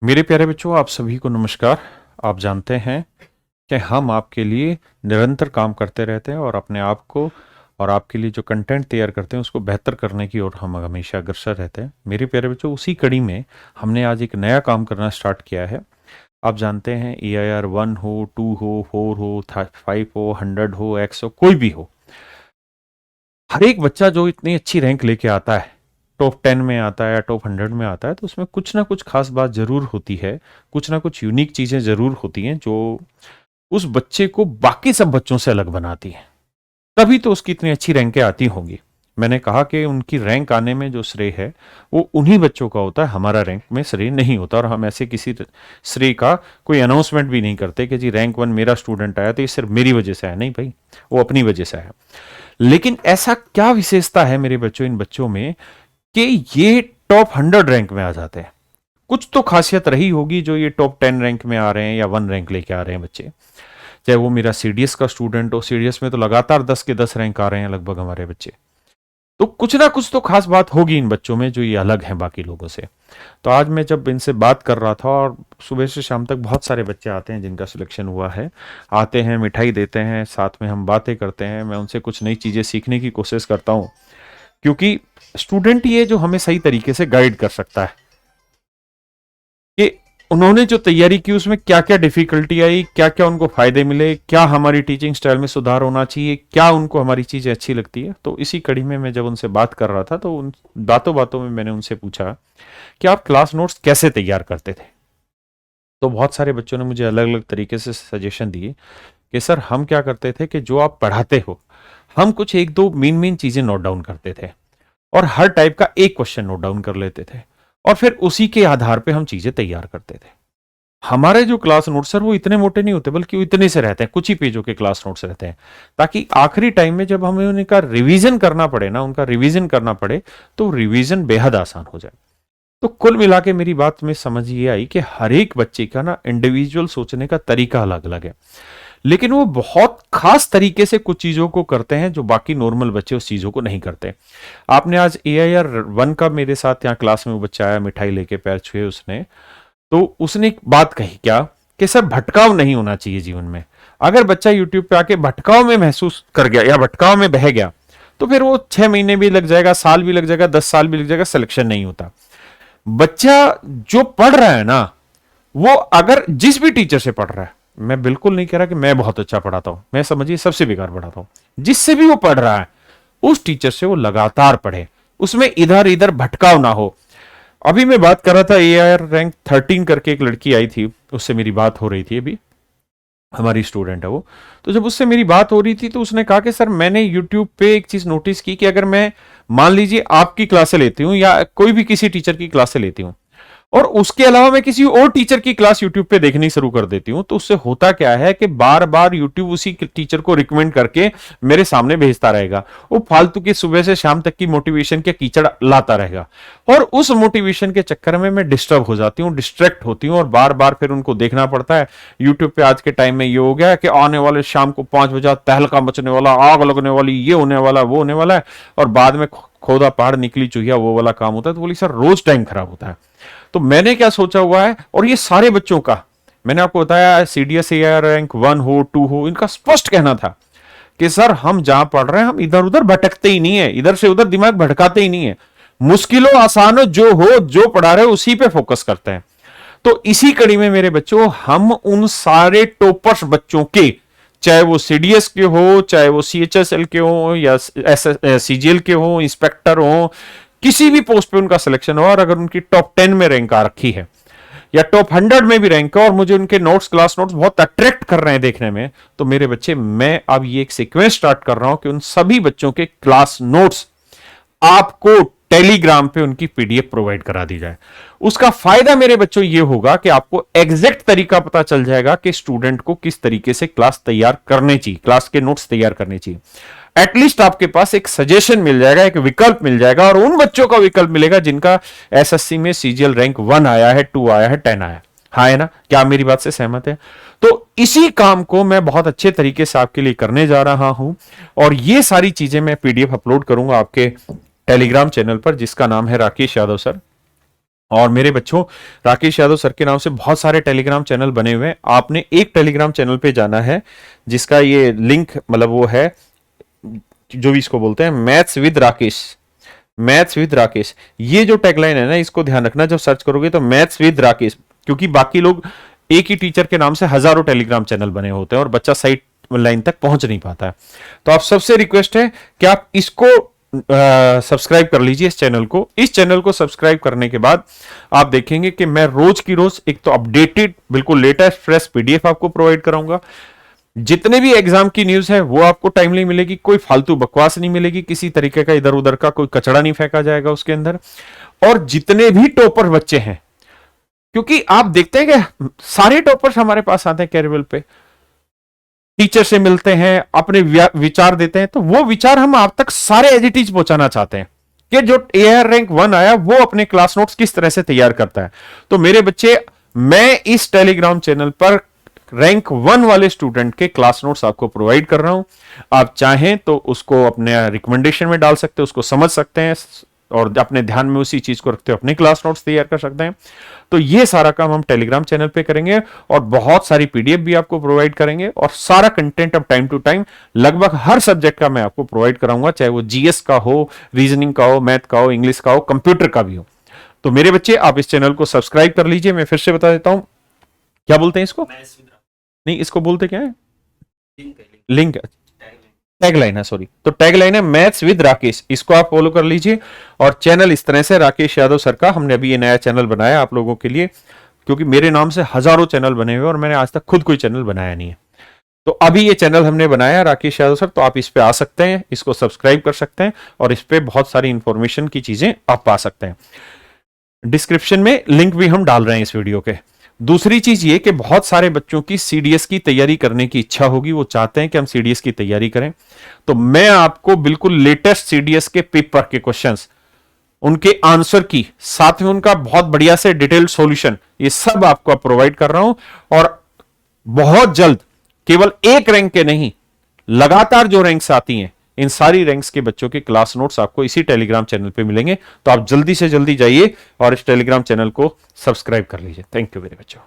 मेरे प्यारे बच्चों, आप सभी को नमस्कार। आप जानते हैं कि हम आपके लिए निरंतर काम करते रहते हैं और अपने आप को और आपके लिए जो कंटेंट तैयार करते हैं उसको बेहतर करने की ओर हम हमेशा अग्रसर रहते हैं। मेरे प्यारे बच्चों, उसी कड़ी में हमने आज एक नया काम करना स्टार्ट किया है। आप जानते हैं EIR 1 हो, 2 हो, 4 हो, 5 हो, 100 हो, X हो, कोई भी हो, हर एक बच्चा जो इतनी अच्छी रैंक लेके आता है, टॉप 10 में आता है या टॉप 100 में आता है, तो उसमें कुछ ना कुछ खास बात जरूर होती है। कुछ ना कुछ यूनिक चीजें जरूर होती हैं जो उस बच्चे को बाकी सब बच्चों से अलग बनाती हैं। तभी तो उसकी इतनी अच्छी रैंकें आती होंगी। मैंने कहा कि उनकी रैंक आने में जो श्रेय है वो उन्हीं बच्चों का होता है, हमारा रैंक में श्रेय नहीं होता। और हम ऐसे किसी श्रेय का कोई अनाउंसमेंट भी नहीं करते कि जी रैंक 1 मेरा स्टूडेंट आया तो ये सिर्फ मेरी वजह से आया। नहीं भाई, वो अपनी वजह से आया। लेकिन ऐसा क्या विशेषता है मेरे बच्चों, इन बच्चों में, कि ये टॉप 100 रैंक में आ जाते हैं? कुछ तो खासियत रही होगी जो ये टॉप 10 रैंक में आ रहे हैं या 1 रैंक लेके आ रहे हैं बच्चे। चाहे वो मेरा सीडीएस का स्टूडेंट हो, सीडीएस में तो लगातार 10 के 10 रैंक आ रहे हैं लगभग हमारे बच्चे। तो कुछ ना कुछ तो खास बात होगी इन बच्चों में जो ये अलग हैं बाकी लोगों से। तो आज मैं जब इनसे बात कर रहा था, और सुबह से शाम तक बहुत सारे बच्चे आते हैं जिनका सिलेक्शन हुआ है, आते हैं, मिठाई देते हैं, साथ में हम बातें करते हैं, मैं उनसे कुछ नई चीजें सीखने की कोशिश करता हूँ, क्योंकि स्टूडेंट ही है जो हमें सही तरीके से गाइड कर सकता है कि उन्होंने जो तैयारी की उसमें क्या क्या डिफिकल्टी आई, क्या क्या उनको फायदे मिले, क्या हमारी टीचिंग स्टाइल में सुधार होना चाहिए, क्या उनको हमारी चीजें अच्छी लगती है। तो इसी कड़ी में मैं जब उनसे बात कर रहा था तो उन बातों बातों में मैंने उनसे पूछा कि आप क्लास नोट्स कैसे तैयार करते थे। तो बहुत सारे बच्चों ने मुझे अलग अलग तरीके से सजेशन दिए कि सर हम क्या करते थे कि जो आप पढ़ाते हो, हम कुछ एक दो मेन मेन चीजें नोट डाउन करते थे और हर टाइप का एक क्वेश्चन नोट डाउन कर लेते थे, और फिर उसी के आधार पे हम चीजें तैयार करते थे। हमारे जो क्लास नोट्स सर वो इतने मोटे नहीं होते, बल्कि वो इतने से रहते हैं, कुछ ही पेजों के क्लास नोट्स रहते हैं, ताकि आखिरी टाइम में जब हमें उनका रिवीजन करना पड़े ना, उनका रिवीजन करना पड़े, तो रिवीजन बेहद आसान हो जाए। तो कुल मिला के मेरी बात में समझ ये आई कि हर एक बच्चे का ना इंडिविजुअल सोचने का तरीका अलग अलग है, लेकिन वो बहुत खास तरीके से कुछ चीजों को करते हैं जो बाकी नॉर्मल बच्चे उस चीजों को नहीं करते। आपने आज AIR 1 का मेरे साथ यहाँ क्लास में वो बच्चा आया, मिठाई लेके पैर छुए उसने, तो उसने एक बात कही क्या, कि सर भटकाव नहीं होना चाहिए जीवन में। अगर बच्चा यूट्यूब पे आके भटकाव में महसूस कर गया या भटकाव में बह गया, तो फिर वो 6 महीने भी लग जाएगा, साल भी लग जाएगा, 10 साल भी लग जाएगा, सिलेक्शन नहीं होता। बच्चा जो पढ़ रहा है ना, वो अगर जिस भी टीचर से पढ़ रहा है, मैं बिल्कुल नहीं कह रहा कि मैं बहुत अच्छा पढ़ाता हूं, मैं समझिए सबसे बेकार पढ़ाता हूं, जिससे भी वो पढ़ रहा है उस टीचर से वो लगातार पढ़े, उसमें इधर इधर भटकाव ना हो। अभी मैं बात कर रहा था, AIR रैंक 13 करके एक लड़की आई थी, उससे मेरी बात हो रही थी, अभी हमारी स्टूडेंट है वो। तो जब उससे मेरी बात हो रही थी तो उसने कहा कि सर मैंने यूट्यूब पे एक चीज नोटिस की कि अगर मैं मान लीजिए आपकी क्लासे लेती हूँ या कोई भी किसी टीचर की क्लासे लेती हूँ, और उसके अलावा मैं किसी और टीचर की क्लास यूट्यूब पे देखनी शुरू कर देती हूं, तो उससे होता क्या है कि बार बार यूट्यूब उसी टीचर को रिकमेंड करके मेरे सामने भेजता रहेगा। वो फालतू की सुबह से शाम तक की मोटिवेशन के कीचड़ लाता रहेगा, और उस मोटिवेशन के चक्कर में मैं डिस्टर्ब हो जाती हूँ, डिस्ट्रैक्ट होती हूँ, और बार बार फिर उनको देखना पड़ता है। यूट्यूब पे आज के टाइम में ये हो गया है कि आने वाले शाम को 5 बजे तहलका मचने वाला, आग लगने वाली, ये होने वाला, वो होने वाला है, और बाद में खोदा पहाड़ निकली चुहिया, वो वाला काम होता है। तो बोली सर रोज टाइम खराब होता है। तो मैंने क्या सोचा हुआ है, और ये सारे बच्चों का, मैंने आपको बताया सीडीएस AIR रैंक 1 हो, 2 हो, इनका स्पष्ट कहना था कि सर हम जहां पढ़ रहे हैं हम इधर उधर भटकते ही नहीं है, इधर से उधर दिमाग भटकाते ही नहीं है, मुश्किलों आसानों जो हो, जो पढ़ा रहे उसी पे फोकस करते हैं। तो इसी कड़ी में मेरे बच्चों, हम उन सारे टॉपर्स बच्चों के, चाहे वो सीडीएस के हो, चाहे वो CHSL के हो, या CGL के हो, इंस्पेक्टर हो, किसी भी पोस्ट पे उनका सिलेक्शन हो, और अगर उनकी टॉप 10 में रैंक आ रखी है या टॉप 100 में भी रैंक है, और मुझे उनके नोट्स, क्लास नोट्स बहुत अट्रैक्ट कर रहे हैं देखने में, तो मेरे बच्चे, मैं अब ये एक सीक्वेंस स्टार्ट कर रहा हूं कि उन सभी बच्चों के क्लास नोट्स आपको टेलीग्राम पे उनकी PDF प्रोवाइड करा दी जाए। उसका फायदा मेरे बच्चों ये होगा कि आपको एग्जैक्ट तरीका पता चल जाएगा कि स्टूडेंट को किस तरीके से क्लास तैयार करने चाहिए, क्लास के नोट्स तैयार करने चाहिए। एटलीस्ट आपके पास एक सजेशन मिल जाएगा, एक विकल्प मिल जाएगा, और उन बच्चों का विकल्प मिलेगा जिनका SSC में CGL रैंक 1 आया है, 2 आया है, 10 आया है। हाँ है ना? क्या आप मेरी बात से सहमत है? तो इसी काम को मैं बहुत अच्छे तरीके से आपके लिए करने जा रहा हूं, और ये सारी चीजें मैं PDF अपलोड करूंगा आपके टेलीग्राम चैनल पर, जिसका नाम है राकेश यादव सर। और मेरे बच्चों, राकेश यादव सर के नाम से बहुत सारे टेलीग्राम चैनल बने हुए हैं। आपने एक टेलीग्राम चैनल पे जाना है जिसका ये लिंक मतलब वो है, जो भी इसको बोलते हैं, maths with Rakesh. Maths with Rakesh, ये जो टैगलाइन है ना, इसको ध्यान रखना जब सर्च करोगे तो, मैथ्स विद राकेश, क्योंकि बाकी लोग एक ही टीचर के नाम से हजारों टेलीग्राम चैनल बने होते हैं और बच्चा सही लाइन तक पहुंच नहीं पाता है। तो आप सबसे रिक्वेस्ट है कि आप इसको सब्सक्राइब कर लीजिए, इस चैनल को। इस चैनल को सब्सक्राइब करने के बाद आप देखेंगे कि मैं रोज की रोज एक तो अपडेटेड बिल्कुल लेटेस्ट फ्रेश पीडीएफ आपको प्रोवाइड कराऊंगा। जितने भी एग्जाम की न्यूज है वो आपको टाइमली मिलेगी, कोई फालतू बकवास नहीं मिलेगी, किसी तरीके का इधर उधर का कोई कचड़ा नहीं फेंका जाएगा उसके अंदर। और जितने भी टॉपर बच्चे हैं, क्योंकि आप देखते हैं कि सारे टॉपर्स हमारे पास आते हैं कैरियर पे, टीचर से मिलते हैं, अपने विचार देते हैं, तो वो विचार हम आप तक सारे एज इट इज पहुंचाना चाहते हैं कि जो एआर रैंक 1 आया वो अपने क्लास नोट्स किस तरह से तैयार करता है। तो मेरे बच्चे, मैं इस टेलीग्राम चैनल पर रैंक 1 वाले स्टूडेंट के क्लास नोट्स आपको प्रोवाइड कर रहा हूं। आप चाहें तो उसको अपने रिकमेंडेशन में डाल सकते हैं, उसको समझ सकते हैं और अपने ध्यान में उसी चीज को रखते हुए अपने क्लास नोट्स तैयार कर सकते हैं। तो ये सारा काम हम टेलीग्राम चैनल पे करेंगे और बहुत सारी पीडीएफ भी आपको प्रोवाइड करेंगे और सारा कंटेंट अब टाइम टू टाइम लगभग हर सब्जेक्ट का मैं आपको प्रोवाइड कराऊंगा, चाहे वो जीएस का हो, रीजनिंग का हो, मैथ का हो, इंग्लिश का हो, कंप्यूटर का भी हो। तो मेरे बच्चे, आप इस चैनल को सब्सक्राइब कर लीजिए। मैं फिर से बता देता हूं, क्या बोलते हैं इसको, नहीं इसको बोलते क्या है, लिंक, टैगलाइन है, सॉरी। तो टैगलाइन है मैथ्स विद राकेश, इसको आप फॉलो कर लीजिए। और चैनल इस तरह से राकेश यादव सर का, हमने अभी ये नया चैनल बनाया आप लोगों के लिए, क्योंकि मेरे नाम से हजारों चैनल बने हुए और मैंने आज तक खुद कोई चैनल बनाया नहीं है। तो अभी ये चैनल हमने बनाया राकेश यादव सर, तो आप इस पे आ सकते हैं, इसको सब्सक्राइब कर सकते हैं और इस पे बहुत सारी इंफॉर्मेशन की चीजें आप पा सकते हैं। डिस्क्रिप्शन में लिंक भी हम डाल रहे हैं इस वीडियो के। दूसरी चीज ये कि बहुत सारे बच्चों की सीडीएस की तैयारी करने की इच्छा होगी, वो चाहते हैं कि हम सीडीएस की तैयारी करें। तो मैं आपको बिल्कुल लेटेस्ट सीडीएस के पेपर के क्वेश्चंस, उनके आंसर की, साथ में उनका बहुत बढ़िया से डिटेल्ड सॉल्यूशन, ये सब आपको प्रोवाइड कर रहा हूं। और बहुत जल्द, केवल एक रैंक के नहीं, लगातार जो रैंक्स आती हैं, इन सारी रैंक्स के बच्चों के क्लास नोट्स आपको इसी टेलीग्राम चैनल पे मिलेंगे। तो आप जल्दी से जल्दी जाइए और इस टेलीग्राम चैनल को सब्सक्राइब कर लीजिए। थैंक यू मेरे बच्चों।